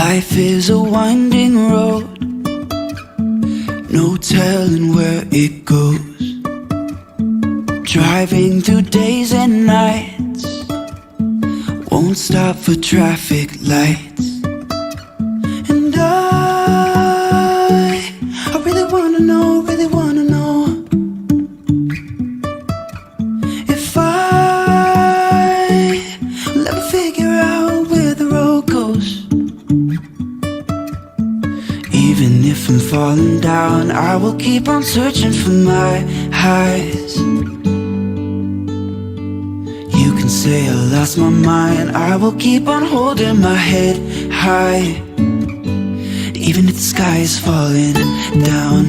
Life is a winding road, no telling where it goes. Driving through days and nights, won't stop for traffic lights. And I really wanna know, if I'll ever figure out where the road goes. Even if I'm falling down, I will keep on searching for my highs. You can say I lost my mind, I will keep on holding my head high. Even if the sky is falling down.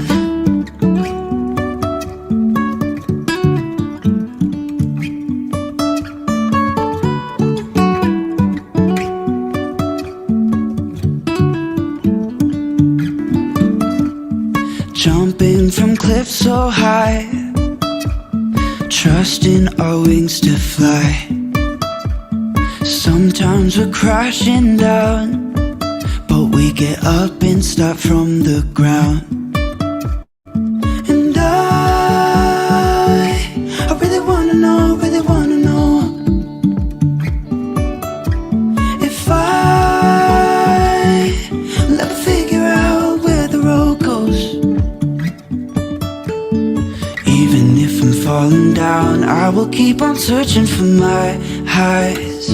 Jumping from cliffs so high, trusting our wings to fly. Sometimes we're crashing down, but we get up and start from the ground. And I really wanna know, if I'll ever figure out where the road goes. Even if I'm falling down, I will keep on searching for my highs.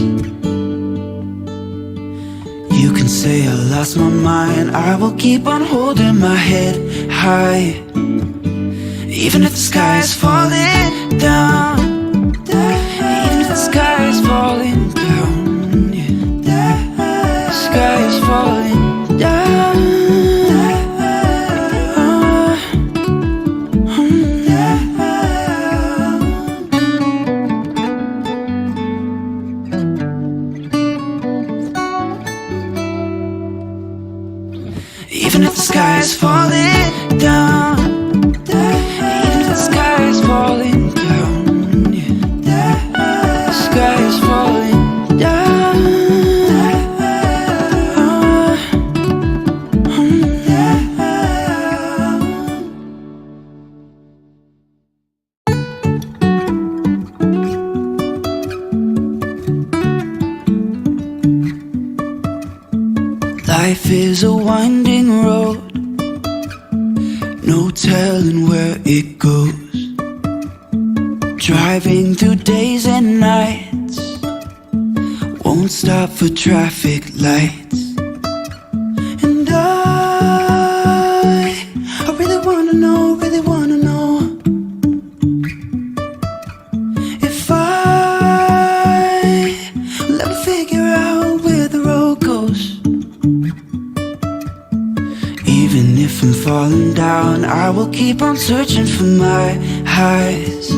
You can say I lost my mind, I will keep on holding my head high. Even if the sky is falling down, even if the sky is falling down, yeah. The sky is falling down. Even if the sky is falling down, even if the sky is falling down, yeah. The sky is falling down. Life is a winding road, no telling where it goes. Driving through days and nights, won't stop for traffic lights. And I really wanna know, if I'll ever figure out where the road goes. Even if I'm falling down, I will keep on searching for my highs.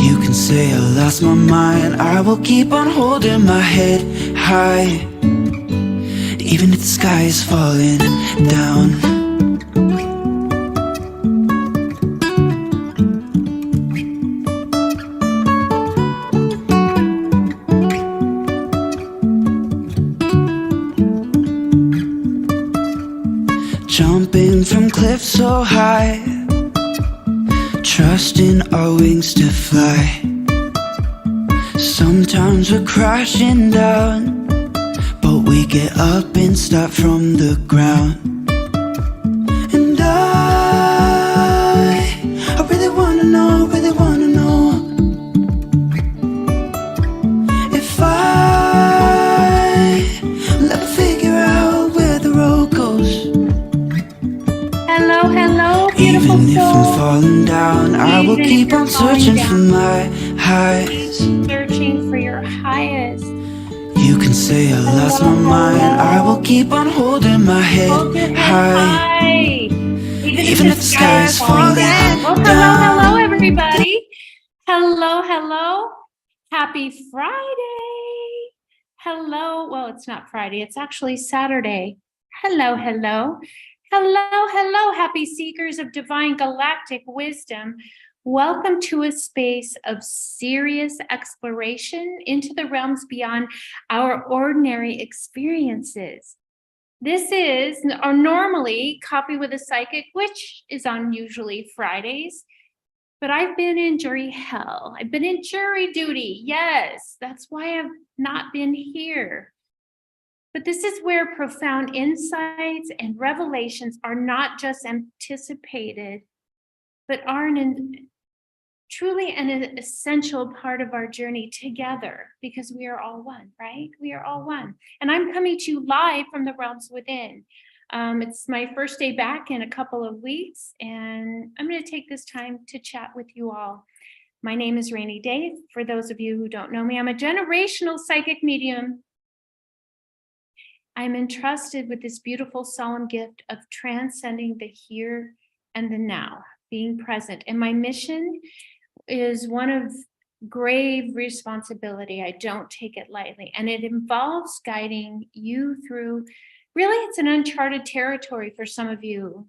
You can say I lost my mind, I will keep on holding my head high. Even if the sky is falling down. Jumping from cliffs so high, trusting our wings to fly. Sometimes we're crashing down, but we get up and start from the ground. And I really wanna know, if I'll ever figure out where the road goes. Hello, beautiful Even if I'm soul. falling down, I will keep on searching for my highs. Searching for your highest. You can say I lost my mind, I will keep on holding my head Hold your head high. Even if the sky is falling down. Well, hello, everybody. Hello. Happy Friday. Hello. Well, it's not Friday. It's actually Saturday. Hello. Happy seekers of divine galactic wisdom. Welcome to a space of serious exploration into the realms beyond our ordinary experiences. This is normally Coffee with a Psychic, which is on usually Fridays. But I've been in jury hell. I've been in jury duty. Yes, that's why I've not been here. But this is where profound insights and revelations are not just anticipated, but are truly an essential part of our journey together, because we are all one, right? We are all one. And I'm coming to you live from the realms within. It's my first day back in a couple of weeks, and I'm going to take this time to chat with you all. My name is Rainey Day. For those of you who don't know me, I'm a generational psychic medium. I'm entrusted with this beautiful, solemn gift of transcending the here and the now, being present. And my mission is one of grave responsibility. I don't take it lightly. And it involves guiding you through, really, it's an uncharted territory for some of you,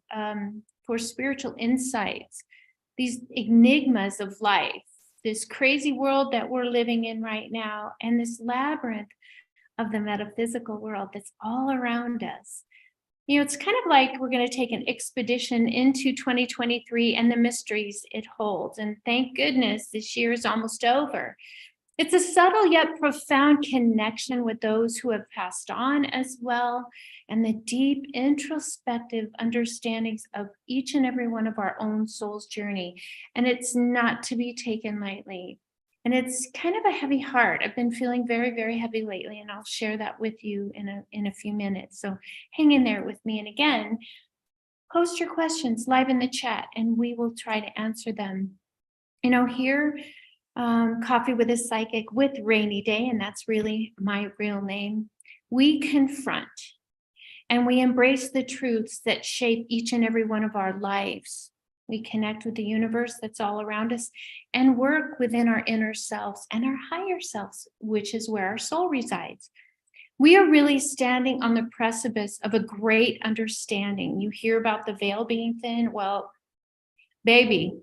for spiritual insights, these enigmas of life, this crazy world that we're living in right now, and this labyrinth of the metaphysical world that's all around us. You know, it's kind of like we're going to take an expedition into 2023 and the mysteries it holds. And thank goodness this year is almost over. It's a subtle yet profound connection with those who have passed on as well, and the deep introspective understandings of each and every one of our own soul's journey. And it's not to be taken lightly. And it's kind of a heavy heart. I've been feeling very, very heavy lately, and I'll share that with you in a few minutes. So hang in there with me. And again, post your questions live in the chat, and we will try to answer them. You know, here, Coffee with a Psychic with Rainy Day, and that's really my real name. We confront and we embrace the truths that shape each and every one of our lives. We connect with the universe that's all around us and work within our inner selves and our higher selves, which is where our soul resides. We are really standing on the precipice of a great understanding. You hear about the veil being thin. Well, baby,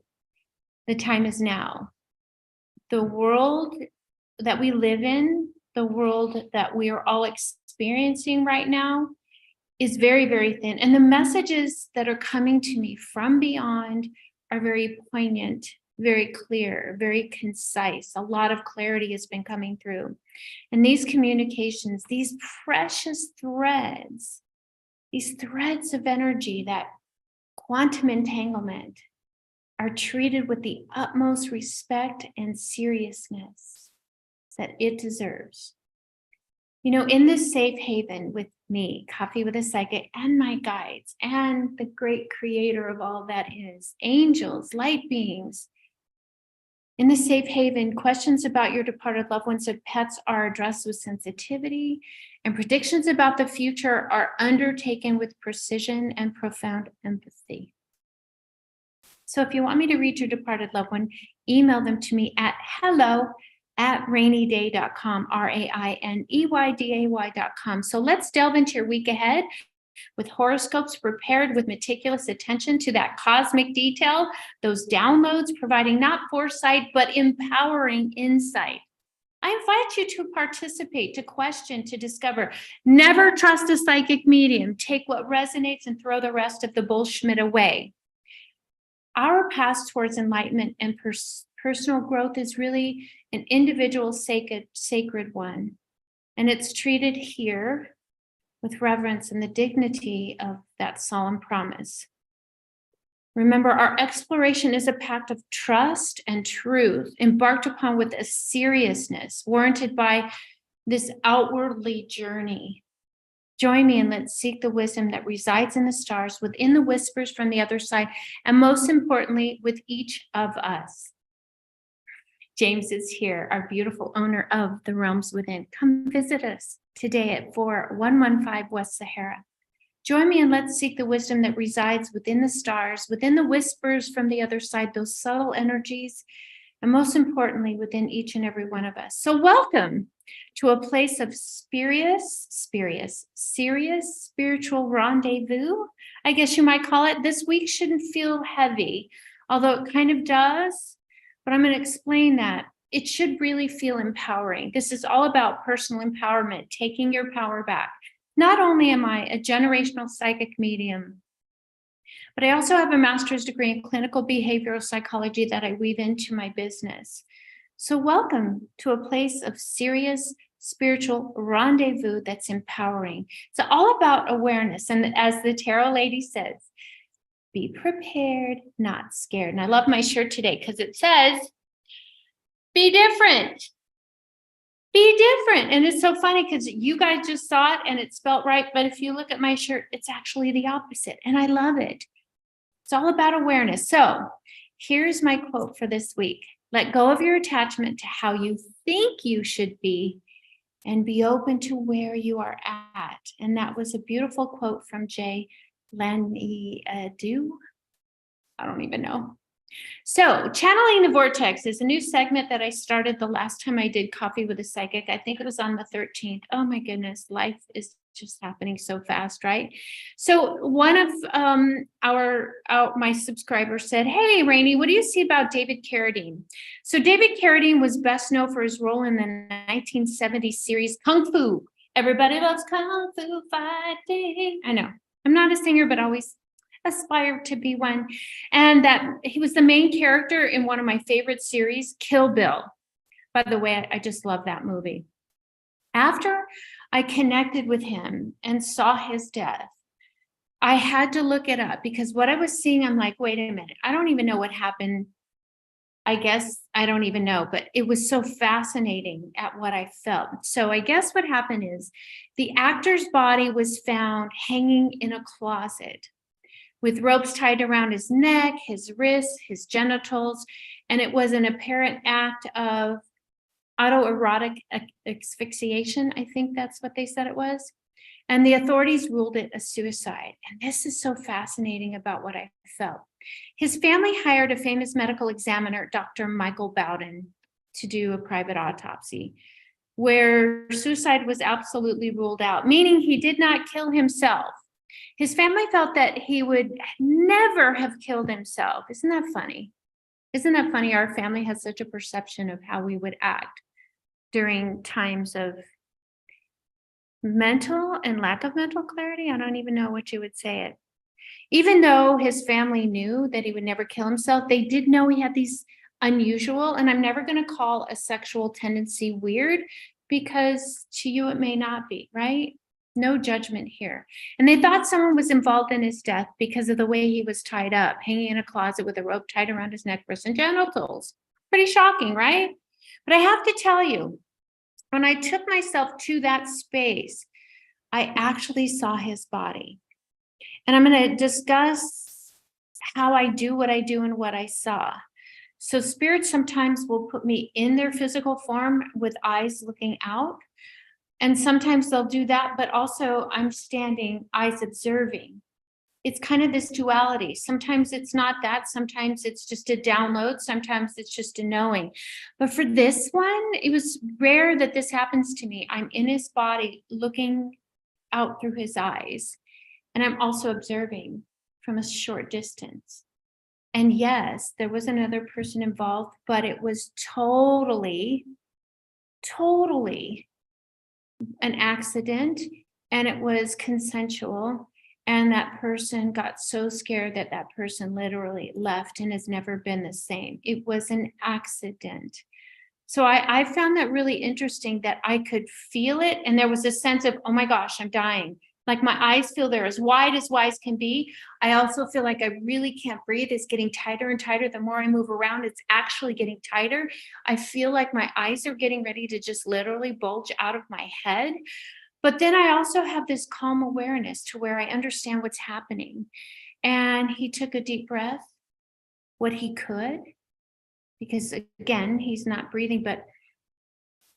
the time is now. The world that we live in, the world that we are all experiencing right now, is very, very thin. And the messages that are coming to me from beyond are very poignant, very clear, very concise. A lot of clarity has been coming through. And these communications, these precious threads, these threads of energy, that quantum entanglement, are treated with the utmost respect and seriousness that it deserves. You know, in this safe haven with me, Coffee with a Psychic, and my guides, and the great creator of all that is, angels, light beings. In the safe haven, questions about your departed loved ones and pets are addressed with sensitivity, and predictions about the future are undertaken with precision and profound empathy. So if you want me to read your departed loved one, email them to me at hello@raineyday.com, RAINEYDAY.com. So let's delve into your week ahead with horoscopes prepared with meticulous attention to that cosmic detail, those downloads providing not foresight, but empowering insight. I invite you to participate, to question, to discover. Never trust a psychic medium. Take what resonates and throw the rest of the bullshit away. Our path towards enlightenment and personal growth is really an individual sacred one. And it's treated here with reverence and the dignity of that solemn promise. Remember, our exploration is a pact of trust and truth, embarked upon with a seriousness warranted by this outwardly journey. Join me and let's seek the wisdom that resides in the stars, within the whispers from the other side, and most importantly, with each of us. James is here, our beautiful owner of the Realms Within. Come visit us today at 4115 West Sahara. Join me and let's seek the wisdom that resides within the stars, within the whispers from the other side, those subtle energies, and most importantly, within each and every one of us. So welcome to a place of serious spiritual rendezvous, I guess you might call it. This week shouldn't feel heavy although it kind of does, but I'm going to explain that. It should really feel empowering. This is all about personal empowerment, taking your power back. Not only am I a generational psychic medium, but I also have a master's degree in clinical behavioral psychology that I weave into my business. So welcome to a place of serious spiritual rendezvous that's empowering. It's all about awareness. And as the tarot lady says, be prepared, not scared. And I love my shirt today because it says, be different. Be different. And it's so funny because you guys just saw it and it spelled right. But if you look at my shirt, it's actually the opposite. And I love it. It's all about awareness. So here's my quote for this week. Let go of your attachment to how you think you should be and be open to where you are at. And that was a beautiful quote from Jay Lenny Do. I don't even know. So channeling the vortex is a new segment that I started the last time I did Coffee with a Psychic. I think it was on the 13th. Oh my goodness, life is just happening so fast, right? So one of my subscribers said, hey, Rainey, what do you see about David Carradine? So David Carradine was best known for his role in the 1970s series Kung Fu. Everybody loves Kung Fu fighting. I know, I'm not a singer, but always aspire to be one. And that he was the main character in one of my favorite series, Kill Bill. By the way, I just love that movie. After I connected with him and saw his death, I had to look it up because what I was seeing, I'm like, wait a minute, I don't even know what happened. I guess I don't even know, but it was so fascinating at what I felt. So I guess what happened is the actor's body was found hanging in a closet with ropes tied around his neck, his wrists, his genitals, and it was an apparent act of autoerotic asphyxiation. I think that's what they said it was. And the authorities ruled it a suicide. And this is so fascinating about what I felt. His family hired a famous medical examiner, Dr. Michael Bowden, to do a private autopsy, where suicide was absolutely ruled out, meaning he did not kill himself. His family felt that he would never have killed himself. Isn't that funny? Isn't that funny? Our family has such a perception of how we would act during times of mental and lack of mental clarity. I don't even know what you would say it. Even though his family knew that he would never kill himself, they did know he had these unusual, and I'm never going to call a sexual tendency weird because to you it may not be, right? No judgment here. And they thought someone was involved in his death because of the way he was tied up, hanging in a closet with a rope tied around his neck, wrists, and genitals. Pretty shocking, right? But I have to tell you, when I took myself to that space, I actually saw his body. And I'm going to discuss how I do what I do and what I saw. So spirits sometimes will put me in their physical form with eyes looking out. And sometimes they'll do that, but also I'm standing, eyes observing. It's kind of this duality. Sometimes it's not that. Sometimes it's just a download. Sometimes it's just a knowing. But for this one, it was rare that this happens to me. I'm in his body looking out through his eyes. And I'm also observing from a short distance. And yes, there was another person involved, but it was totally an accident, and it was consensual. And that person got so scared that that person literally left and has never been the same. It was an accident. So I found that really interesting that I could feel it. And there was a sense of, oh my gosh, I'm dying. Like my eyes feel they're as wide can be. I also feel like I really can't breathe. It's getting tighter and tighter. The more I move around, it's actually getting tighter. I feel like my eyes are getting ready to just literally bulge out of my head. But then I also have this calm awareness to where I understand what's happening. And he took a deep breath, what he could, because again, he's not breathing, but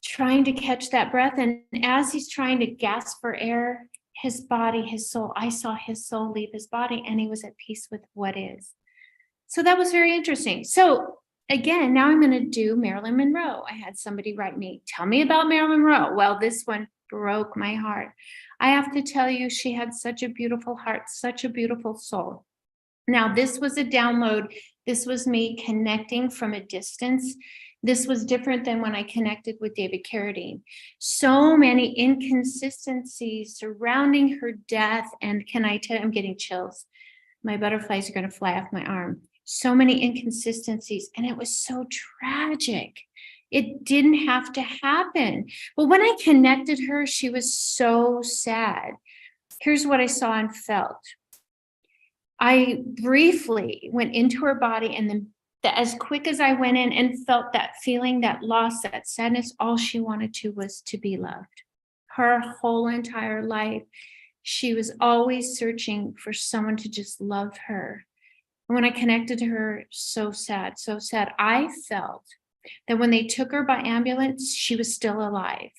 trying to catch that breath. And as he's trying to gasp for air, his body, his soul, I saw his soul leave his body and he was at peace with what is. So that was very interesting. So again, now I'm going to do Marilyn Monroe. I had somebody write me, tell me about Marilyn Monroe. Well, this one broke my heart. I have to tell you, she had such a beautiful heart, such a beautiful soul. Now, this was a download This was me connecting from a distance. This was different than when I connected with David Carradine. So many inconsistencies surrounding her death. And can I tell you, I'm getting chills. My butterflies are going to fly off my arm. So many inconsistencies. And it was so tragic. It didn't have to happen. But when I connected her, she was so sad. Here's what I saw and felt. I briefly went into her body, and then as quick as I went in and felt that feeling, that loss, that sadness, all she wanted to was to be loved. Her whole entire life, she was always searching for someone to just love her. And when I connected to her, so sad, so sad. I felt that when they took her by ambulance, she was still alive,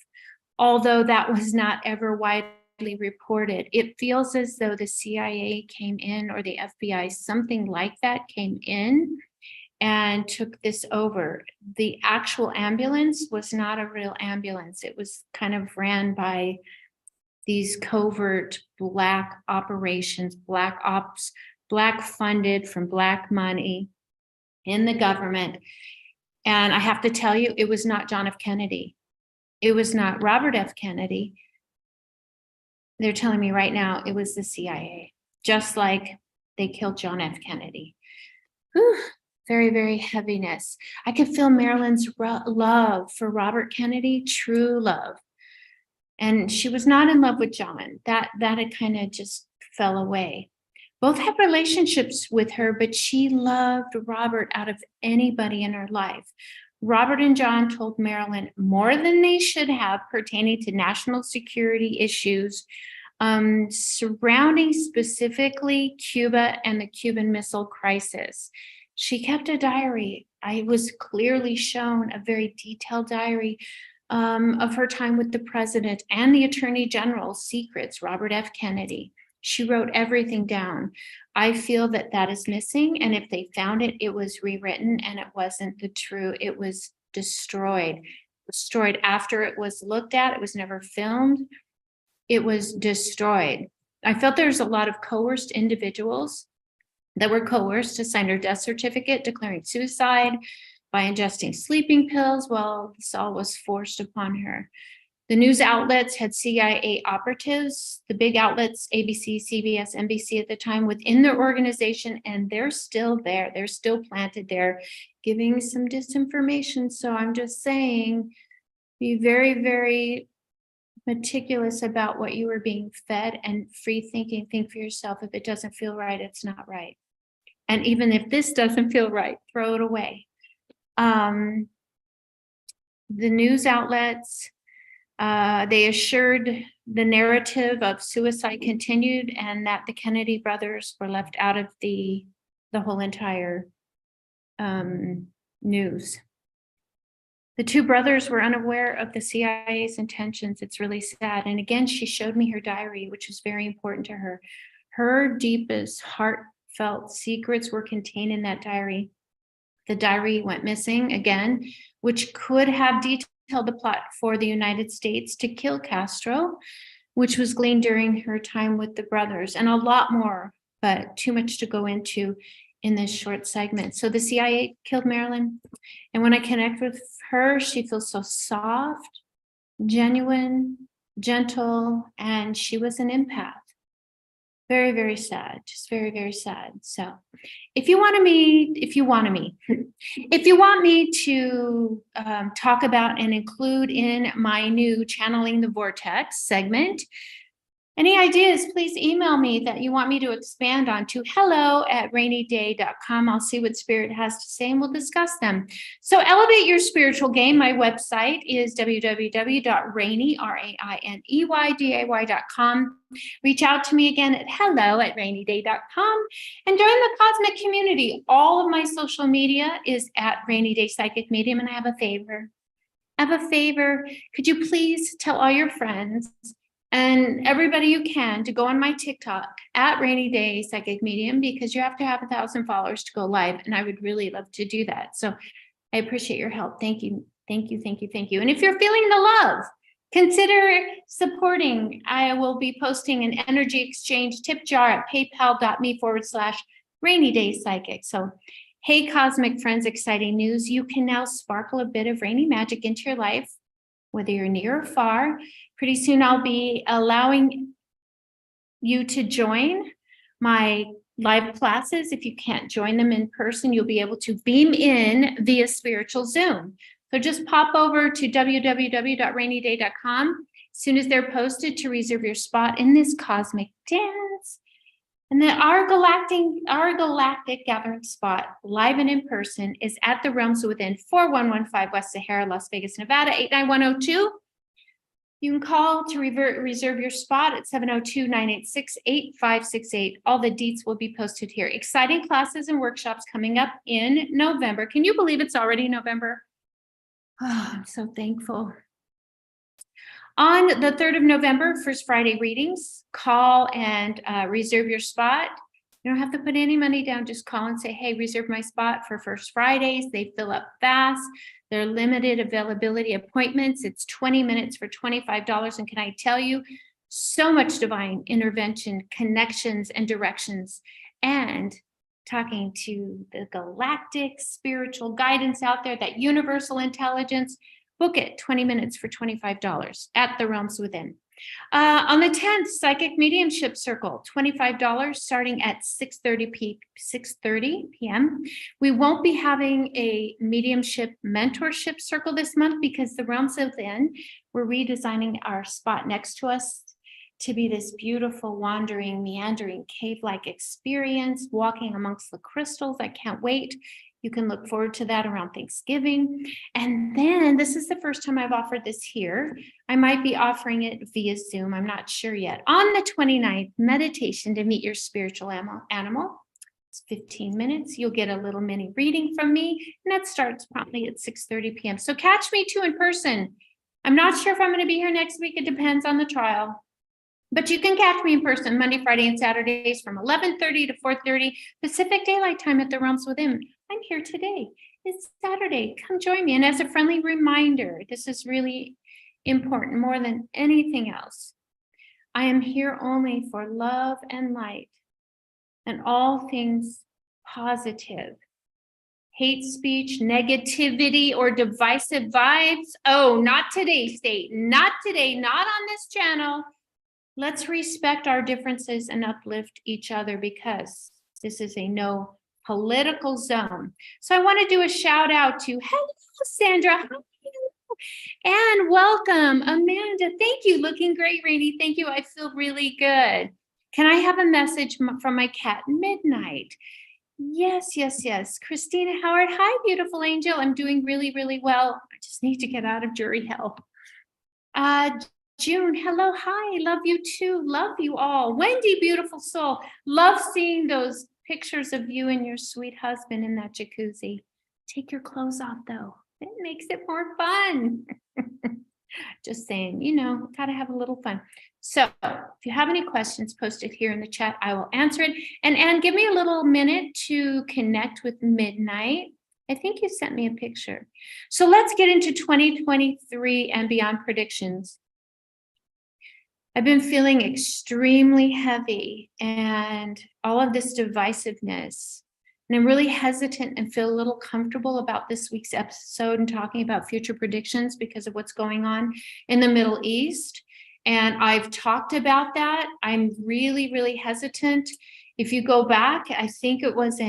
although that was not ever widely reported. It feels as though the CIA came in, or the FBI, something like that, came in and took this over. The actual ambulance was not a real ambulance. It was kind of ran by these covert Black operations, Black ops, Black funded from Black money in the government. And I have to tell you, it was not John F. Kennedy. It was not Robert F. Kennedy. They're telling me right now it was the CIA, just like they killed John F. Kennedy. Whew, very, very heaviness. I could feel Marylin's love for Robert Kennedy, true love. And she was not in love with John. That had kind of just fell away. Both had relationships with her, but she loved Robert out of anybody in her life. Robert and John told Marylin more than they should have pertaining to national security issues surrounding specifically Cuba and the Cuban Missile Crisis. She kept a diary. I was clearly shown a very detailed diary of her time with the president and the attorney general's secrets, Robert F. Kennedy. She wrote everything down. I feel that that is missing. And if they found it, it was rewritten and it wasn't the true, it was destroyed. Destroyed after it was looked at. It was never filmed. It was destroyed. I felt there's a lot of coerced individuals that were coerced to sign her death certificate declaring suicide by ingesting sleeping pills. Well, this all was forced upon her. The news outlets had CIA operatives, the big outlets, ABC, CBS, NBC at the time, within their organization, and they're still there. They're still planted there, giving some disinformation. So I'm just saying, be very, very meticulous about what you are being fed, and free thinking. Think for yourself. If it doesn't feel right, it's not right. And even if this doesn't feel right, throw it away. The news outlets, they assured the narrative of suicide continued, and that the Kennedy brothers were left out of the whole entire news. The two brothers were unaware of the CIA's intentions. It's really sad. And again, she showed me her diary, which was very important to her. Her deepest heartfelt secrets were contained in that diary. The diary went missing again, which could have detailed the plot for the United States to kill Castro, which was gleaned during her time with the brothers, and a lot more, but too much to go into in this short segment. So the CIA killed Marylin. And when I connect with her, she feels so soft, genuine, gentle, and she was an empath. Very, very sad, just very, very sad. So if you want me to talk about and include in my new Channeling the Vortex segment, any ideas, please email me that you want me to expand on to hello@raineyday.com. I'll see what Spirit has to say and we'll discuss them. So elevate your spiritual game. My website is www.rainey.com. Reach out to me again at hello@raineyday.com and join the cosmic community. All of my social media is at Rainy Day Psychic Medium. And I have a favor. Could you please tell all your friends and everybody you can to go on my TikTok at Rainy Day Psychic Medium, because you have to have 1,000 followers to go live. And I would really love to do that. So I appreciate your help. Thank you. And if you're feeling the love, consider supporting. I will be posting an energy exchange tip jar at paypal.me/Rainy Day Psychic. So Hey, cosmic friends, exciting news. You can now sparkle a bit of Rainey magic into your life, whether you're near or far. Pretty soon I'll be allowing you to join my live classes. If you can't join them in person, you'll be able to beam in via spiritual Zoom. So just pop over to www.rainyday.com as soon as they're posted to reserve your spot in this cosmic dance. And then our galactic gathering spot, live and in person, is at the Realms Within, 4115 West Sahara, Las Vegas, Nevada, 89102. You can call to reserve your spot at 702-986-8568. All the deets will be posted here. Exciting classes and workshops coming up in November. Can you believe it's already November? Oh, I'm so thankful. On the 3rd of November, First Friday readings, call and reserve your spot. You don't have to put any money down, just call and say, hey, reserve my spot for First Fridays. They fill up fast. They're limited availability appointments. It's 20 minutes for $25. And can I tell you, so much divine intervention, connections, and directions, and talking to the galactic spiritual guidance out there, that universal intelligence. Book it, 20 minutes for $25 at the Realms Within. On the 10th, Psychic Mediumship Circle, $25 starting at 6:30 p.m. We won't be having a mediumship mentorship circle this month because the Realms Within, we're redesigning our spot next to us to be this beautiful, wandering, meandering, cave-like experience, walking amongst the crystals. I can't wait. You can look forward to that around Thanksgiving. And then this is the first time I've offered this here. I might be offering it via Zoom. I'm not sure yet. On the 29th, meditation to meet your spiritual animal. It's 15 minutes. You'll get a little mini reading from me. And that starts promptly at 6:30 p.m. So catch me too in person. I'm not sure if I'm going to be here next week. It depends on the trial. But you can catch me in person Monday, Friday, and Saturdays from 11:30 to 4:30 Pacific Daylight Time at the Realms Within. I'm here today. It's Saturday. Come join me. And as a friendly reminder, this is really important more than anything else. I am here only for love and light and all things positive. Hate speech, negativity, or divisive vibes. Oh, not today, state. Not today. Not on this channel. Let's respect our differences and uplift each other because this is a no political zone. So I want to do a shout out to, hello, Sandra. And welcome, Amanda. Thank you. Looking great, Rainey. Thank you. I feel really good. Can I have a message from my cat, Midnight? Yes. Christina Howard. Hi, beautiful angel. I'm doing really, really well. I just need to get out of jury hell. June, hello, hi, love you too, love you all. Wendy, beautiful soul, love seeing those pictures of you and your sweet husband in that jacuzzi. Take your clothes off though, it makes it more fun. Just saying, gotta have a little fun. So if you have any questions, post it here in the chat, I will answer it. And give me a little minute to connect with Midnight. I think you sent me a picture. So let's get into 2023 and beyond predictions. I've been feeling extremely heavy and all of this divisiveness. And I'm really hesitant and feel a little comfortable about this week's episode and talking about future predictions because of what's going on in the Middle East. And I've talked about that. I'm really, really hesitant. If you go back, I think it was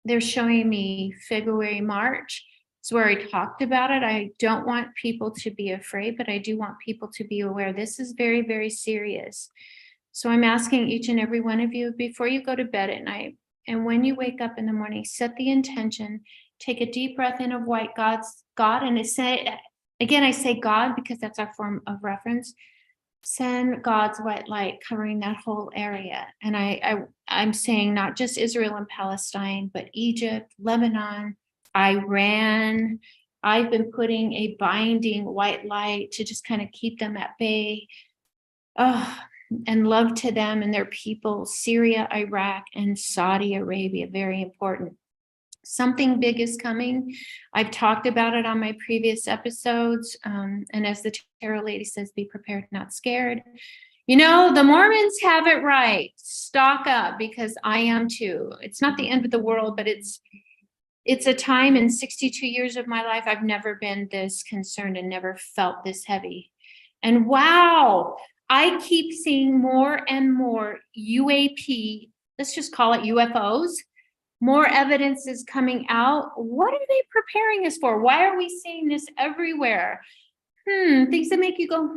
they're showing me February, March. It's where I talked about it. I don't want people to be afraid, but I do want people to be aware. This is very, very serious. So I'm asking each and every one of you, before you go to bed at night, and when you wake up in the morning, set the intention, take a deep breath in of white God, and I say God because that's our form of reference. Send God's white light covering that whole area. And I'm saying not just Israel and Palestine, but Egypt, Lebanon, Iran. I've been putting a binding white light to just kind of keep them at bay. And love to them and their people, Syria, Iraq, and Saudi Arabia, very important. Something big is coming. I've talked about it on my previous episodes. And as the tarot lady says, be prepared, not scared. You know, the Mormons have it right. Stock up, because I am too. It's not the end of the world, but it's a time in 62 years of my life I've never been this concerned and never felt this heavy. And wow, I keep seeing more and more UAP, let's just call it UFOs. More evidence is coming out. What are they preparing us for? Why are we seeing this everywhere? Things that make you go,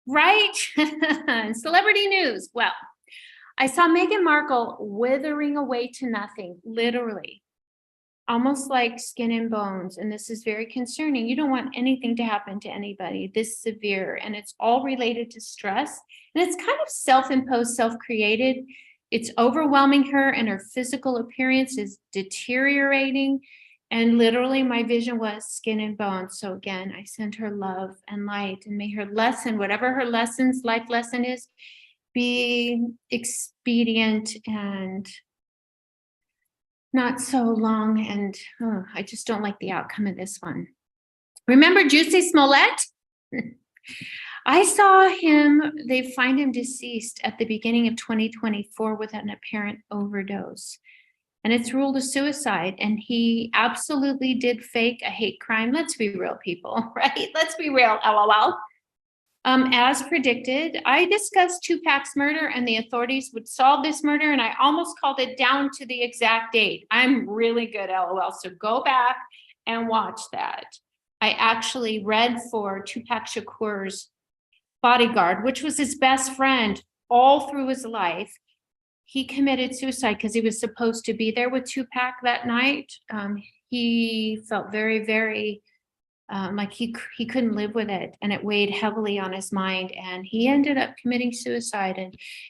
right? Celebrity news. Well, I saw Meghan Markle withering away to nothing, literally, almost like skin and bones. And this is very concerning. You don't want anything to happen to anybody this severe. And it's all related to stress. And it's kind of self-imposed, self-created. It's overwhelming her, and her physical appearance is deteriorating. And literally my vision was skin and bones. So again, I send her love and light, and may her lesson, whatever her lessons, life lesson is, be expedient and not so long. And I just don't like the outcome of this one. Remember Jussie Smollett? I saw him, they find him deceased at the beginning of 2024 with an apparent overdose. And it's ruled a suicide. And he absolutely did fake a hate crime. Let's be real, people, right? Let's be real, LOL. As predicted, I discussed Tupac's murder, and the authorities would solve this murder, and I almost called it down to the exact date. I'm really good, LOL, so go back and watch that. I actually read for Tupac Shakur's bodyguard, which was his best friend all through his life. He committed suicide because he was supposed to be there with Tupac that night. He felt very, very like he couldn't live with it, and it weighed heavily on his mind, and he ended up committing suicide.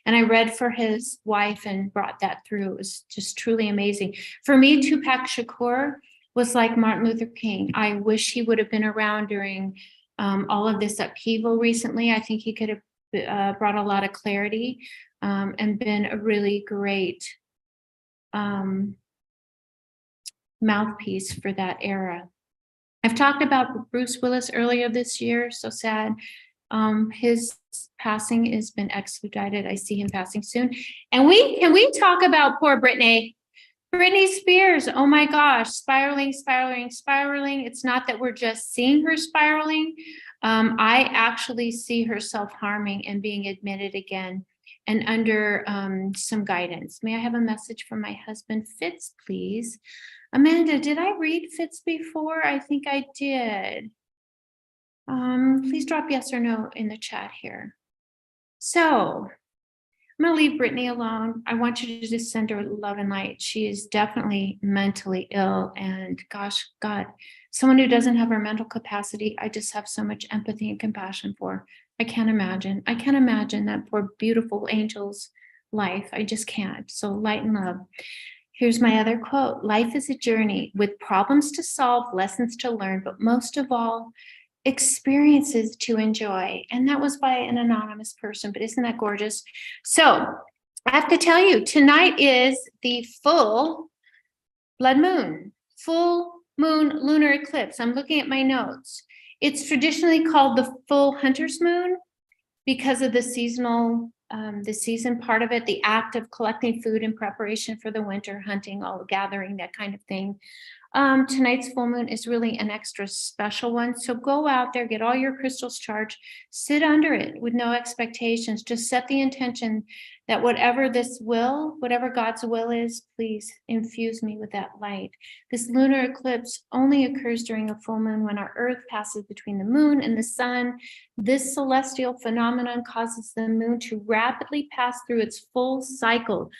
And I read for his wife and brought that through. It was just truly amazing. For me, Tupac Shakur was like Martin Luther King. I wish he would have been around during all of this upheaval recently. I think he could have brought a lot of clarity and been a really great mouthpiece for that era. I've talked about Bruce Willis earlier this year, so sad. His passing has been expedited. I see him passing soon. And can we talk about poor Britney? Britney Spears, oh my gosh, spiraling. It's not that we're just seeing her spiraling. I actually see her self-harming and being admitted again and under some guidance. May I have a message from my husband, Fitz, please? Amanda, did I read Fitz before? I think I did. Please drop yes or no in the chat here. So I'm gonna leave Britney alone. I want you to just send her love and light. She is definitely mentally ill, and gosh, God, someone who doesn't have her mental capacity, I just have so much empathy and compassion for. I can't imagine that poor, beautiful angel's life. I just can't. So light and love. Here's my other quote. Life is a journey with problems to solve, lessons to learn, but most of all, experiences to enjoy. And that was by an anonymous person, but isn't that gorgeous? So I have to tell you, tonight is the full blood moon, full moon lunar eclipse. I'm looking at my notes. It's traditionally called the full hunter's moon because of the seasonal, the season part of it, the act of collecting food in preparation for the winter, hunting, all gathering, that kind of thing. Tonight's full moon is really an extra special one. So go out there, get all your crystals charged, sit under it with no expectations. Just set the intention that whatever God's will is, please infuse me with that light. This lunar eclipse only occurs during a full moon when our earth passes between the moon and the sun. This celestial phenomenon causes the moon to rapidly pass through its full cycle.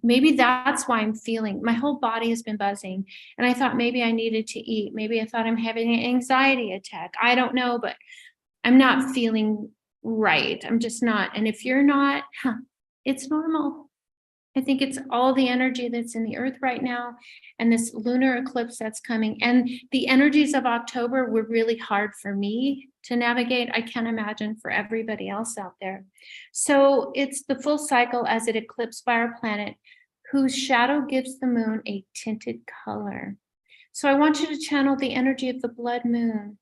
Maybe that's why I'm feeling, my whole body has been buzzing, and I thought maybe I needed to eat. Maybe I thought I'm having an anxiety attack. I don't know, but I'm not feeling right. I'm just not. And if you're not, it's normal. I think it's all the energy that's in the earth right now, and this lunar eclipse that's coming. And the energies of October were really hard for me to navigate. I can't imagine for everybody else out there. So it's the full cycle as it eclipsed by our planet, whose shadow gives the moon a tinted color. So I want you to channel the energy of the blood moon,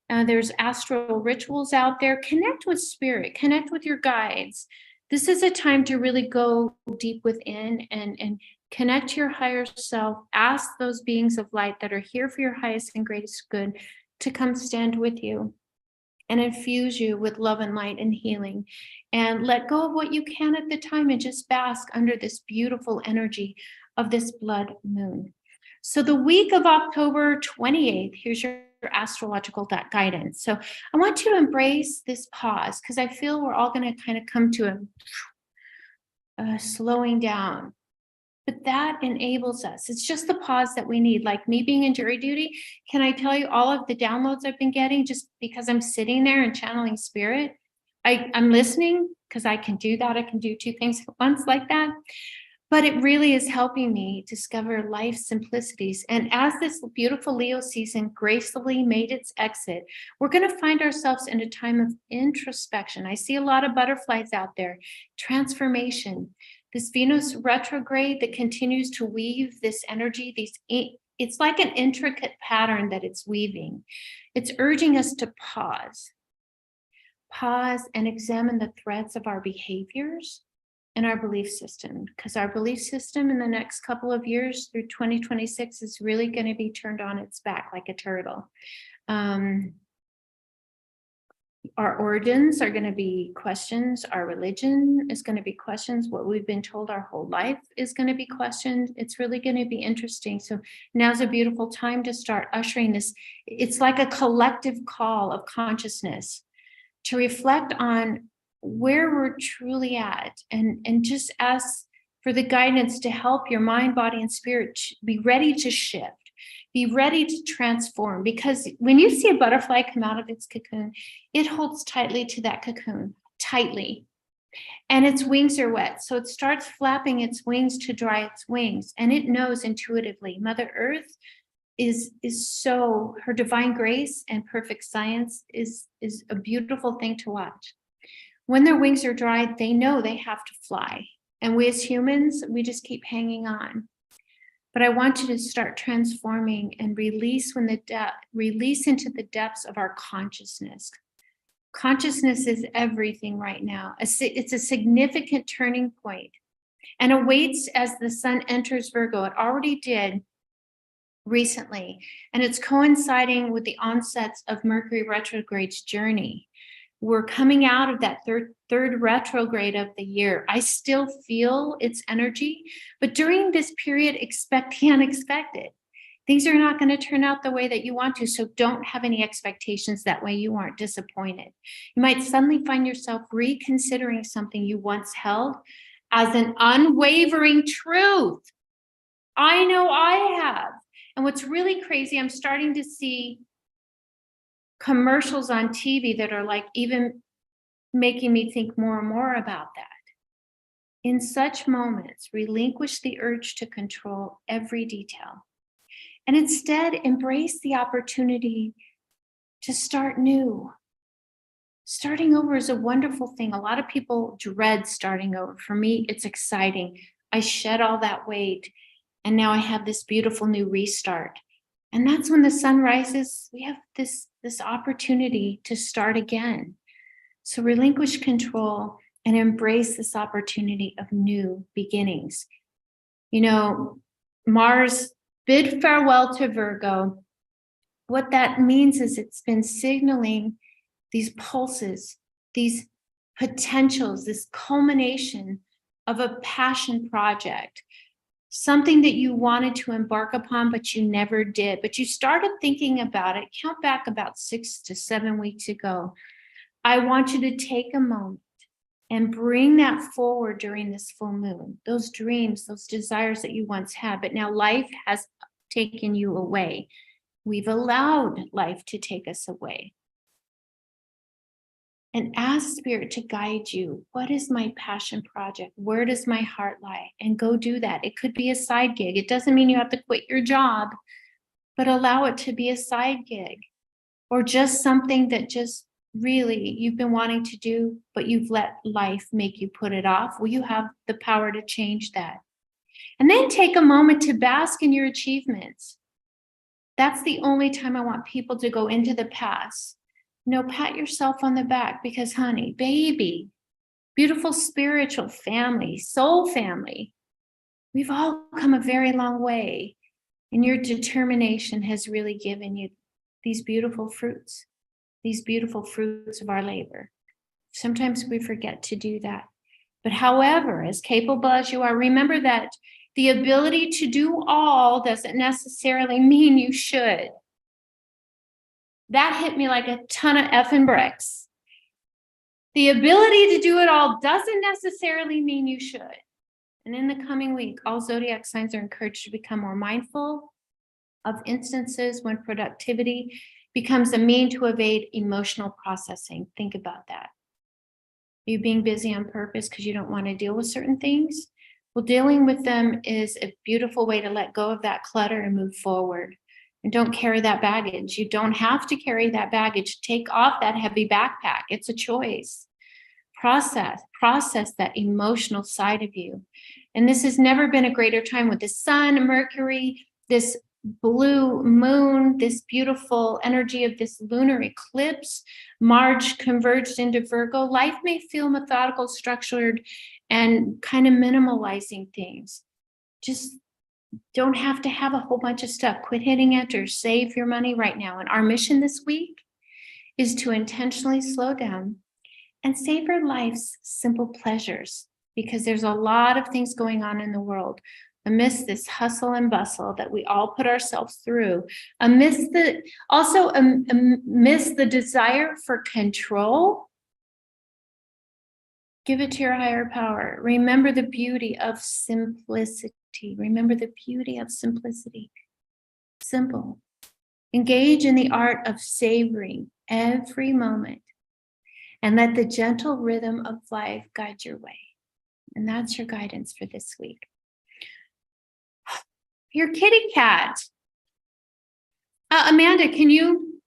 There's astral rituals out there. Connect with spirit, connect with your guides. This is a time to really go deep within and connect to your higher self. Ask those beings of light that are here for your highest and greatest good to come stand with you and infuse you with love and light and healing. And let go of what you can at the time and just bask under this beautiful energy of this blood moon. So the week of October 28th, here's your astrological guidance. So I want you to embrace this pause, because I feel we're all going to kind of come to a slowing down. But that enables us. It's just the pause that we need. Like me being in jury duty, can I tell you all of the downloads I've been getting just because I'm sitting there and channeling spirit? I'm listening because I can do that. I can do two things at once like that. But it really is helping me discover life's simplicities. And as this beautiful Leo season gracefully made its exit, we're going to find ourselves in a time of introspection. I see a lot of butterflies out there, transformation. This Venus retrograde that continues to weave this energy, it's like an intricate pattern that it's weaving. It's urging us to pause and examine the threads of our behaviors and our belief system, because our belief system in the next couple of years through 2026 is really going to be turned on its back like a turtle. Our origins are going to be questions. Our religion is going to be questions. What we've been told our whole life is going to be questioned. It's really going to be interesting. So now's a beautiful time to start ushering this. It's like a collective call of consciousness to reflect on where we're truly at, and just ask for the guidance to help your mind, body, and spirit be ready to shift. Be ready to transform, because when you see a butterfly come out of its cocoon, it holds tightly to that cocoon, tightly. And its wings are wet. So it starts flapping its wings to dry its wings. And it knows intuitively. Mother Earth is so, her divine grace and perfect science is a beautiful thing to watch. When their wings are dried, they know they have to fly. And we as humans, we just keep hanging on. But I want you to start transforming and release release into the depths of our consciousness. Consciousness is everything right now. It's a significant turning point and awaits as the sun enters Virgo. It already did recently, and it's coinciding with the onsets of Mercury retrograde's journey. We're coming out of that third retrograde of the year. I still feel its energy, but during this period, expect the unexpected. Things are not going to turn out the way that you want to, so don't have any expectations. That way you aren't disappointed. You might suddenly find yourself reconsidering something you once held as an unwavering truth. I know I have. And what's really crazy, I'm starting to see commercials on TV that are like even making me think more and more about that. In such moments, relinquish the urge to control every detail and instead embrace the opportunity to start new. Starting over is a wonderful thing. A lot of people dread starting over. For me, it's exciting. I shed all that weight and now I have this beautiful new restart. And that's when the sun rises, we have this opportunity to start again. So relinquish control and embrace this opportunity of new beginnings. You know, Mars bid farewell to Virgo. What that means is it's been signaling these pulses, these potentials, this culmination of a passion project. Something that you wanted to embark upon, but you never did. But you started thinking about it. Count back about 6 to 7 weeks ago. I want you to take a moment and bring that forward during this full moon. Those dreams, those desires that you once had, but now life has taken you away. We've allowed life to take us away. And ask Spirit to guide you. What is my passion project? Where does my heart lie? And go do that. It could be a side gig. It doesn't mean you have to quit your job, but allow it to be a side gig or just something that just really you've been wanting to do, but you've let life make you put it off. Well, you have the power to change that. And then take a moment to bask in your achievements. That's the only time I want people to go into the past Pat yourself on the back because, honey, baby, beautiful spiritual family, soul family. We've all come a very long way, and your determination has really given you these beautiful fruits of our labor. Sometimes we forget to do that. But however, as capable as you are, remember that the ability to do all doesn't necessarily mean you should. That hit me like a ton of effing bricks. The ability to do it all doesn't necessarily mean you should. And in the coming week, all zodiac signs are encouraged to become more mindful of instances when productivity becomes a mean to evade emotional processing. Think about that. Are you being busy on purpose because you don't want to deal with certain things? Well, dealing with them is a beautiful way to let go of that clutter and move forward. And don't carry that baggage. You don't have to carry that baggage. Take off that heavy backpack. It's a choice. Process that emotional side of you. And this has never been a greater time with the sun, Mercury, this blue moon, this beautiful energy of this lunar eclipse, Mars converged into Virgo. Life may feel methodical, structured, and kind of minimalizing things. Just don't have to have a whole bunch of stuff. Quit hitting enter, save your money right now. And our mission this week is to intentionally slow down and savor life's simple pleasures, because there's a lot of things going on in the world amidst this hustle and bustle that we all put ourselves through, amidst the desire for control. Give it to your higher power. Remember the beauty of simplicity. Remember the beauty of simplicity. Simple. Engage in the art of savoring every moment and let the gentle rhythm of life guide your way. And that's your guidance for this week. Your kitty cat. Amanda, can you,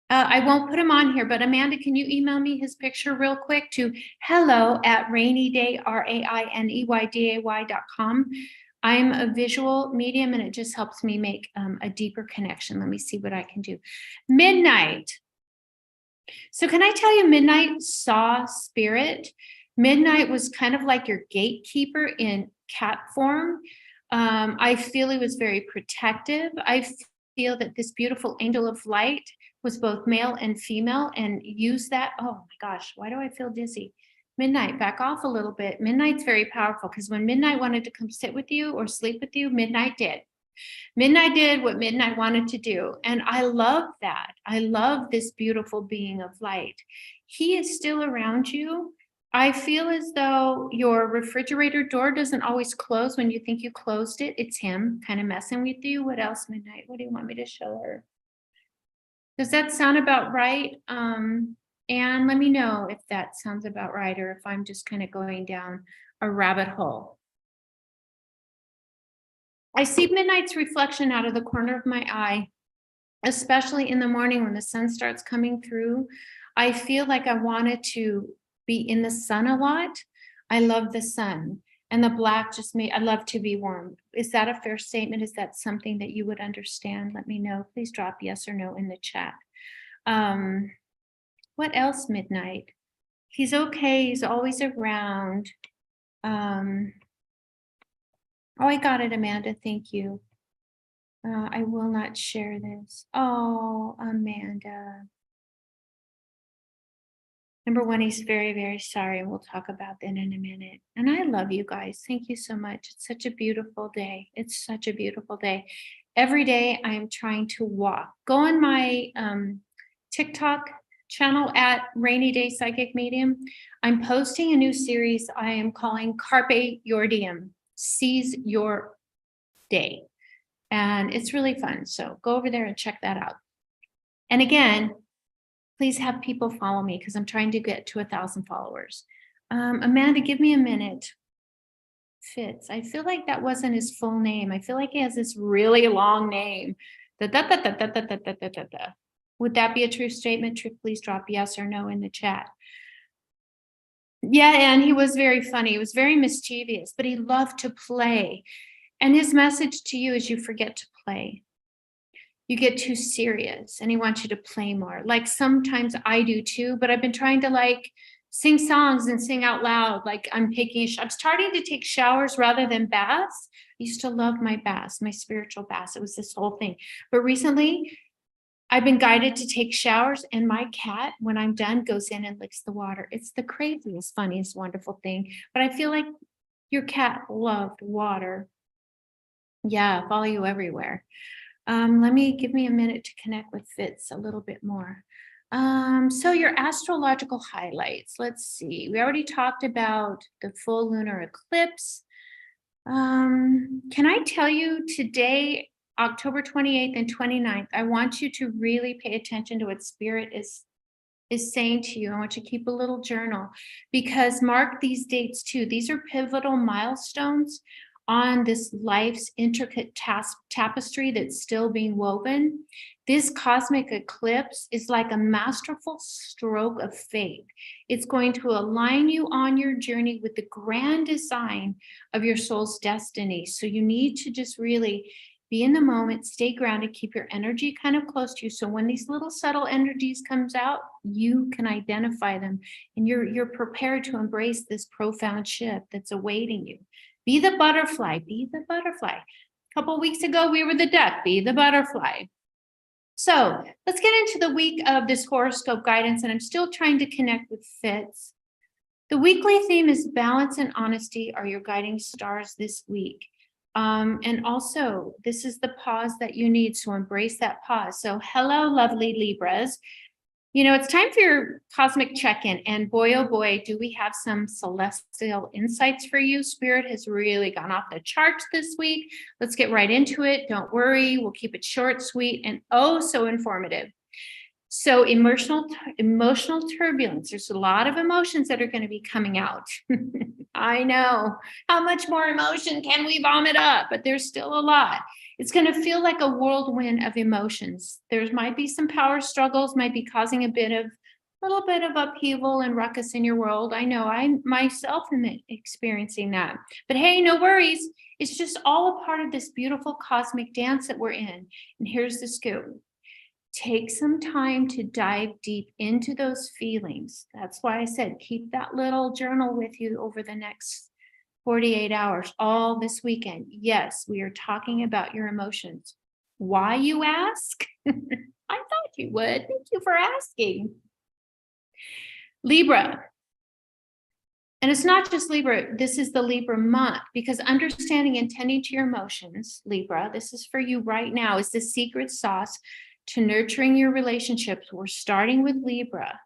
I won't put him on here, but Amanda, can you email me his picture real quick to hello@raineyday, RAINEYDAY.com. I'm a visual medium and it just helps me make a deeper connection. Let me see what I can do. Midnight. So can I tell you, Midnight saw spirit. Midnight was kind of like your gatekeeper in cat form. I feel he was very protective. I feel that this beautiful angel of light was both male and female and used that. Oh my gosh, why do I feel dizzy? Midnight, back off a little bit. Midnight's very powerful because when Midnight wanted to come sit with you or sleep with you, Midnight did. Midnight did what Midnight wanted to do. And I love that. I love this beautiful being of light. He is still around you. I feel as though your refrigerator door doesn't always close when you think you closed it. It's him kind of messing with you. What else, Midnight? What do you want me to show her? Does that sound about right? And let me know if that sounds about right or if I'm just kind of going down a rabbit hole. I see Midnight's reflection out of the corner of my eye, especially in the morning when the sun starts coming through. I feel like I wanted to be in the sun a lot. I love the sun, and the black just made, I love to be warm. Is that a fair statement? Is that something that you would understand? Let me know. Please drop yes or no in the chat. What else, Midnight? He's okay. He's always around. Oh, I got it, Amanda. Thank you. I will not share this. Oh, Amanda. Number one, he's very, very sorry. And we'll talk about that in a minute. And I love you guys. Thank you so much. It's such a beautiful day. It's such a beautiful day. Every day I am trying to walk. Go on my TikTok channel at Rainy Day Psychic Medium. I'm posting a new series I am calling Carpe Your Diem. Seize your day. And it's really fun. So go over there and check that out. And again, please have people follow me because I'm trying to get to 1,000 followers. Amanda, give me a minute. Fitz. I feel like that wasn't his full name. I feel like he has this really long name. Would that be a true statement? Please drop yes or no in the chat. Yeah, and he was very funny. He was very mischievous, but he loved to play. And his message to you is you forget to play. you get too serious and he wants you to play more. Like sometimes I do too, but I've been trying to like sing songs and sing out loud. Like I'm starting to take showers rather than baths. I used to love my baths, my spiritual baths. It was this whole thing. But recently I've been guided to take showers, and my cat, when I'm done, goes in and licks the water. It's the craziest, funniest, wonderful thing. But I feel like your cat loved water. Yeah, follow you everywhere. Give me a minute to connect with Fitz a little bit more. So your astrological highlights, let's see. We already talked about the full lunar eclipse. Can I tell you today, October 28th and 29th, I want you to really pay attention to what Spirit is saying to you. I want you to keep a little journal, because mark these dates too. These are pivotal milestones on this life's intricate tapestry that's still being woven. This cosmic eclipse is like a masterful stroke of faith. It's going to align you on your journey with the grand design of your soul's destiny. So you need to just really be in the moment, stay grounded, keep your energy kind of close to you. So when these little subtle energies comes out, you can identify them, and you're prepared to embrace this profound shift that's awaiting you. Be the butterfly, be the butterfly. A couple of weeks ago, we were the duck, be the butterfly. So let's get into the week of this horoscope guidance, and I'm still trying to connect with Fitz. The weekly theme is balance and honesty are your guiding stars this week. And also, this is the pause that you need, so embrace that pause. So hello, lovely Libras. You know, it's time for your cosmic check-in, and boy, oh boy, do we have some celestial insights for you. Spirit has really gone off the charts this week. Let's get right into it. Don't worry, we'll keep it short, sweet, and oh so informative. So emotional turbulence. There's a lot of emotions that are going to be coming out. I know. How much more emotion can we vomit up? But there's still a lot. It's going to feel like a whirlwind of emotions. There might be some power struggles, might be causing a little bit of upheaval and ruckus in your world. I know I myself am experiencing that. But hey, no worries. It's just all a part of this beautiful cosmic dance that we're in. And here's the scoop. Take some time to dive deep into those feelings. That's why I said keep that little journal with you over the next 48 hours, all this weekend. Yes, we are talking about your emotions. Why, you ask? I thought you would. Thank you for asking. Libra. And it's not just Libra. This is the Libra month, because understanding and tending to your emotions, Libra, this is for you right now, is the secret sauce to nurturing your relationships. We're starting with Libra.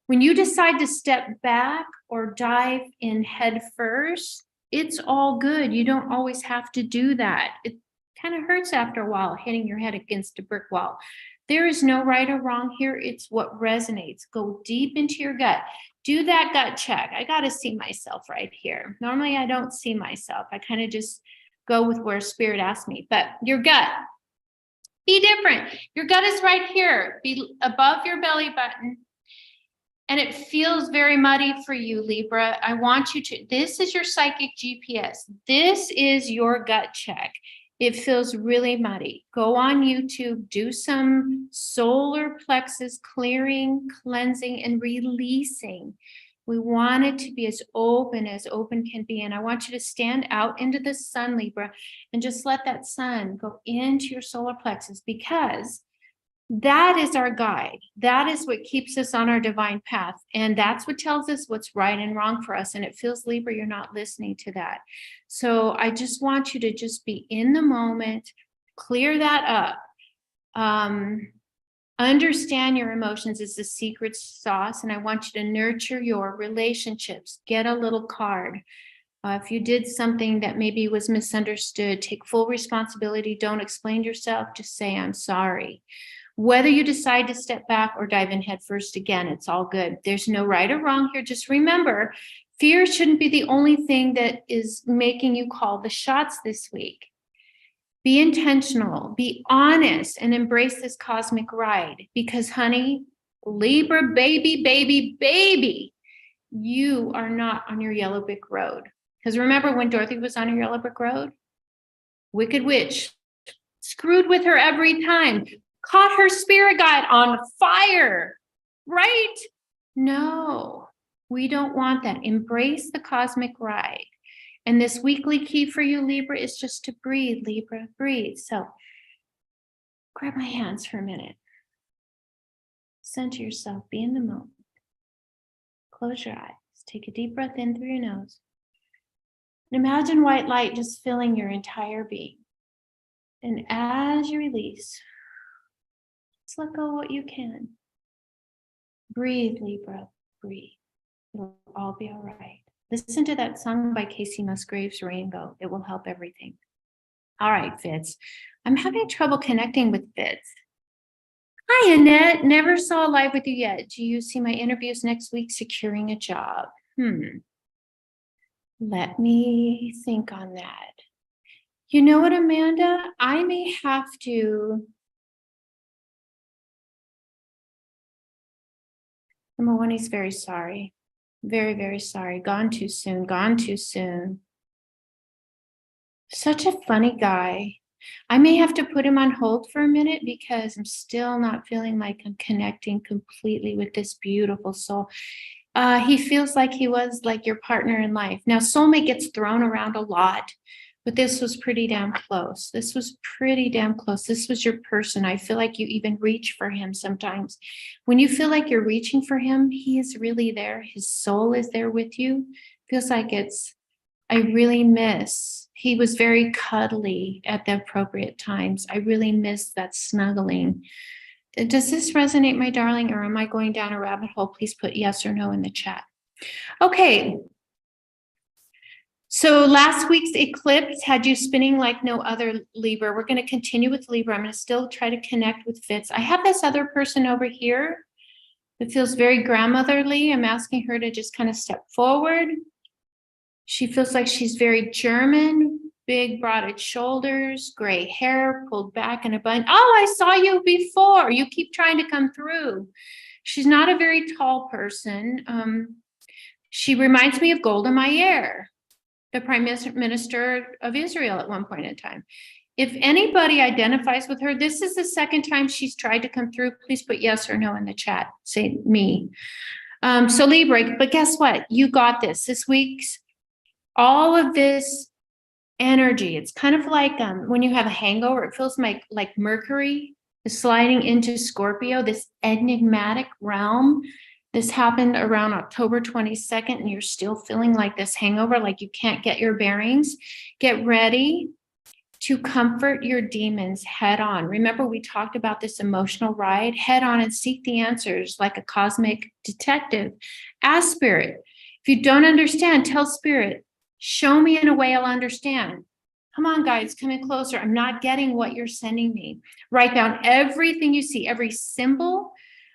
When you decide to step back or dive in head first, it's all good. You don't always have to do that. It kind of hurts after a while, hitting your head against a brick wall. There is no right or wrong here. It's what resonates. Go deep into your gut. Do that gut check. I got to see myself right here. Normally, I don't see myself. I kind of just go with where Spirit asks me. But your gut, be different. Your gut is right here, be above your belly button. And it feels very muddy for you, Libra. I want you to, this is your psychic GPS. This is your gut check. It feels really muddy. Go on YouTube, do some solar plexus clearing, cleansing, and releasing. We want it to be as open can be. And I want you to stand out into the sun, Libra, and just let that sun go into your solar plexus, because that is our guide. That is what keeps us on our divine path. And that's what tells us what's right and wrong for us. And it feels, Libra, you're not listening to that. So I just want you to just be in the moment, clear that up. Understand your emotions is the secret sauce, and I want you to nurture your relationships. Get a little card. If you did something that maybe was misunderstood, take full responsibility. Don't explain yourself. Just say, I'm sorry. Whether you decide to step back or dive in head first, again, it's all good. There's no right or wrong here. Just remember, fear shouldn't be the only thing that is making you call the shots this week. Be intentional, be honest, and embrace this cosmic ride, because, honey, Libra, baby, you are not on your yellow brick road. Because remember when Dorothy was on her yellow brick road? Wicked witch screwed with her every time. caught her spirit guide on fire, right? No, we don't want that. Embrace the cosmic ride. And this weekly key for you, Libra, is just to breathe, Libra, breathe. So grab my hands for a minute. Center yourself, be in the moment. Close your eyes. Take a deep breath in through your nose. And imagine white light just filling your entire being. And as you release, just let go of what you can. Breathe, Libra, breathe. It'll all be all right. Listen to that song by Casey Musgraves, Rainbow. It will help everything. All right, Fitz. I'm having trouble connecting with Fitz. Hi, Annette. Never saw live with you yet. Do you see my interviews next week? Securing a job. Let me think on that. You know what, Amanda? I may have to. Number one, he's very sorry. Very, very sorry. Gone too soon. Gone too soon. Such a funny guy. I may have to put him on hold for a minute because I'm still not feeling like I'm connecting completely with this beautiful soul. He feels like he was like your partner in life. Now, soulmate gets thrown around a lot, but this was pretty damn close. This was pretty damn close. This was your person. I feel like you even reach for him sometimes. When you feel like you're reaching for him, he is really there. His soul is there with you. Feels like I really miss. He was very cuddly at the appropriate times. I really miss that snuggling. Does this resonate, my darling, or am I going down a rabbit hole? Please put yes or no in the chat. Okay. So last week's eclipse had you spinning like no other, Libra. We're going to continue with Libra. I'm going to still try to connect with Fitz. I have this other person over here that feels very grandmotherly. I'm asking her to just kind of step forward. She feels like she's very German, big broaded shoulders, gray hair pulled back in a bun. Oh, I saw you before. You keep trying to come through. She's not a very tall person. She reminds me of Golda Meir, the Prime Minister of Israel at one point in time. If anybody identifies with her, this is the second time she's tried to come through. Please put yes or no in the chat. Say me. So Libra, but guess what? You got this. This week's all of this energy. It's kind of like when you have a hangover, it feels like Mercury is sliding into Scorpio, this enigmatic realm. This happened around October 22nd, and you're still feeling like this hangover, like you can't get your bearings. Get ready to comfort your demons head on. Remember, we talked about this emotional ride. Head on and seek the answers like a cosmic detective. Ask Spirit. If you don't understand, tell Spirit. Show me in a way I'll understand. Come on, guys, come in closer. I'm not getting what you're sending me. Write down everything you see, every symbol,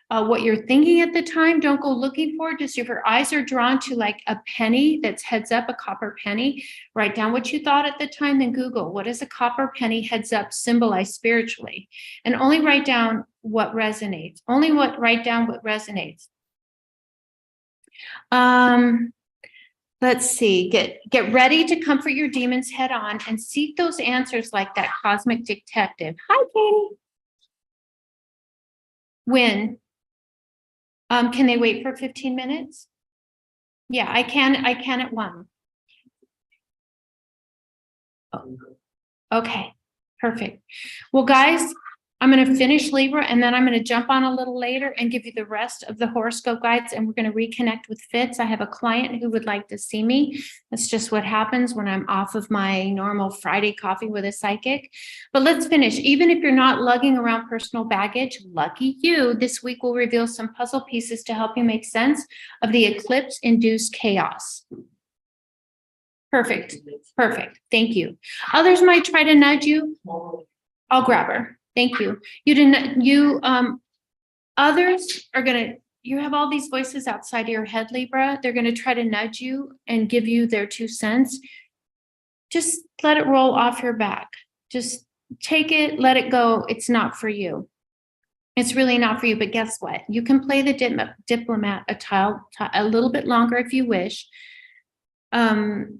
what you're thinking at the time. Don't go looking for it. Just if your eyes are drawn to like a penny that's heads up, a copper penny, write down what you thought at the time, then Google, what does a copper penny heads up symbolize spiritually? And only write down what resonates. Write down what resonates. Let's see, get ready to comfort your demons head on and seek those answers like that cosmic detective. Hi, Katie. When? Can they wait for 15 minutes? Yeah, I can at 1. Oh, okay, perfect. Well, guys, I'm going to finish Libra, and then I'm going to jump on a little later and give you the rest of the horoscope guides, and we're going to reconnect with Fitz. I have a client who would like to see me. That's just what happens when I'm off of my normal Friday coffee with a psychic. But let's finish. Even if you're not lugging around personal baggage, lucky you, this week will reveal some puzzle pieces to help you make sense of the eclipse-induced chaos. Perfect. Thank you. Others might try to nudge you. I'll grab her. Thank you. Others are you have all these voices outside of your head, Libra. They're going to try to nudge you and give you their 2 cents. Just let it roll off your back. Just take it, let it go. It's not for you. It's really not for you, but guess what? You can play the diplomat a little bit longer if you wish. You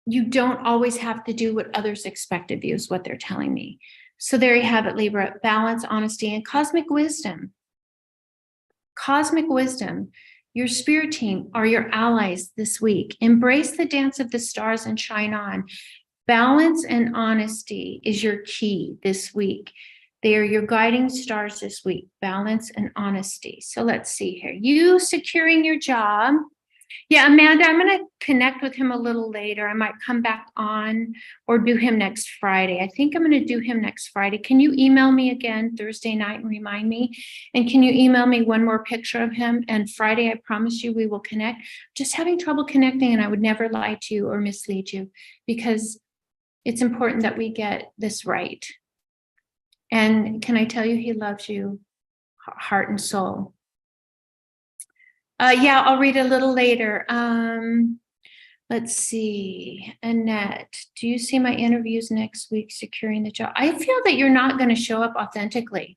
don't always have to do what others expect of you, is what they're telling me. So there you have it, Libra, balance, honesty, and cosmic wisdom. Cosmic wisdom. Your spirit team are your allies this week. Embrace the dance of the stars and shine on. Balance and honesty is your key this week. They are your guiding stars this week, balance and honesty. So let's see here. You securing your job. Yeah, Amanda, I'm going to connect with him a little later. I might come back on or do him next Friday. I think I'm going to do him next Friday. Can you email me again Thursday night and remind me? And can you email me one more picture of him? And Friday, I promise you we will connect. Just having trouble connecting, and I would never lie to you or mislead you because it's important that we get this right. And can I tell you, he loves you, heart and soul. Yeah, I'll read a little later. Let's see. Annette, do you see my interviews next week, securing the job? I feel that you're not going to show up authentically.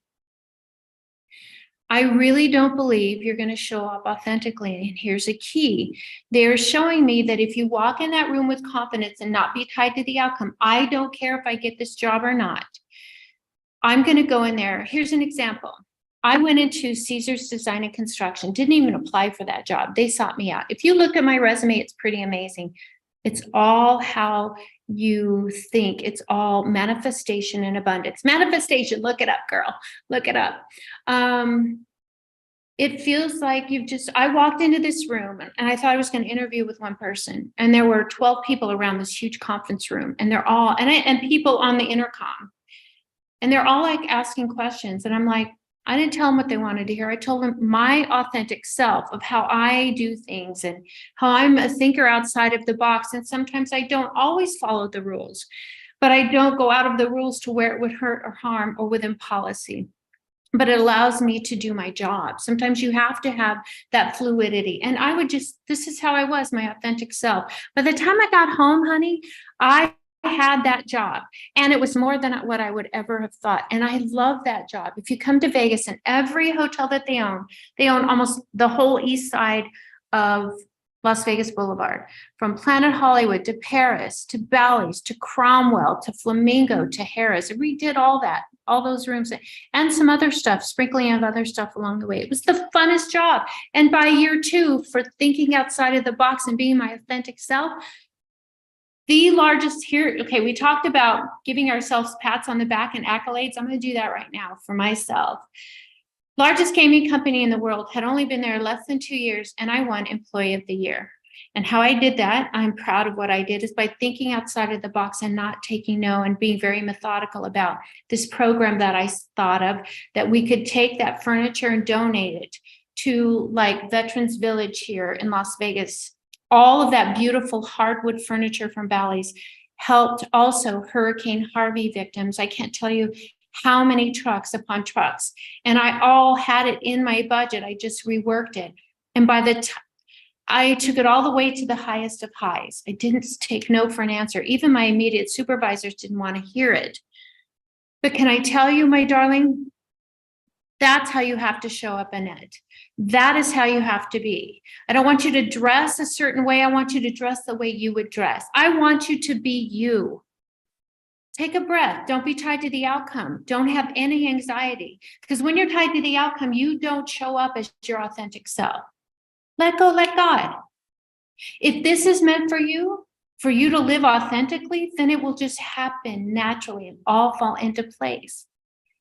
I really don't believe you're going to show up authentically. And here's a key. They're showing me that if you walk in that room with confidence and not be tied to the outcome, I don't care if I get this job or not. I'm going to go in there. Here's an example. I went into Caesar's Design and Construction, didn't even apply for that job. They sought me out. If you look at my resume, it's pretty amazing. It's all how you think. It's all manifestation and abundance. Manifestation, look it up, girl. Look it up. It feels like I walked into this room and I thought I was going to interview with one person. And there were 12 people around this huge conference room. And they're all, and people on the intercom. And they're all like asking questions. And I'm like, I didn't tell them what they wanted to hear. I told them my authentic self of how I do things and how I'm a thinker outside of the box. And sometimes I don't always follow the rules, but I don't go out of the rules to where it would hurt or harm or within policy. But it allows me to do my job. Sometimes you have to have that fluidity. And this is how I was, my authentic self. By the time I got home, honey, I had that job, and it was more than what I would ever have thought. And I love that job. If you come to Vegas, and every hotel that they own almost the whole east side of Las Vegas Boulevard, from Planet Hollywood to Paris to Bally's to Cromwell to Flamingo to Harris. We did all that, all those rooms, and some other stuff, sprinkling of other stuff along the way. It was the funnest job. And by year 2, for thinking outside of the box and being my authentic self, the largest here, okay, we talked about giving ourselves pats on the back and accolades. I'm going to do that right now for myself. Largest gaming company in the world, had only been there less than 2 years, and I won Employee of the Year. And how I did that, I'm proud of what I did, is by thinking outside of the box and not taking no, and being very methodical about this program that I thought of, that we could take that furniture and donate it to like Veterans Village here in Las Vegas. All of that beautiful hardwood furniture from Bally's helped also Hurricane Harvey victims. I can't tell you how many trucks upon trucks. And I all had it in my budget. I just reworked it. And by the time I took it all the way to the highest of highs, I didn't take no for an answer. Even my immediate supervisors didn't want to hear it. But can I tell you, my darling, that's how you have to show up, Annette. That is how you have to be. I don't want you to dress a certain way. I want you to dress the way you would dress. I want you to be you. Take a breath. Don't be tied to the outcome. Don't have any anxiety. Because when you're tied to the outcome, you don't show up as your authentic self. Let go, let God. If this is meant for you to live authentically, then it will just happen naturally and all fall into place.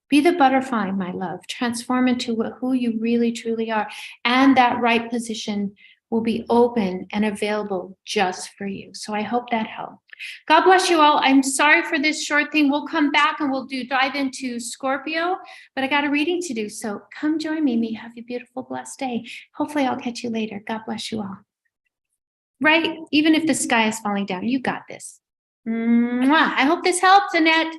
Be the butterfly, my love. Transform into who you really, truly are. And that right position will be open and available just for you. So I hope that helped. God bless you all. I'm sorry for this short thing. We'll come back and we'll dive into Scorpio, but I got a reading to do. So come join me. Have a beautiful, blessed day. Hopefully I'll catch you later. God bless you all. Right? Even if the sky is falling down, you got this. Mwah. I hope this helps, Annette.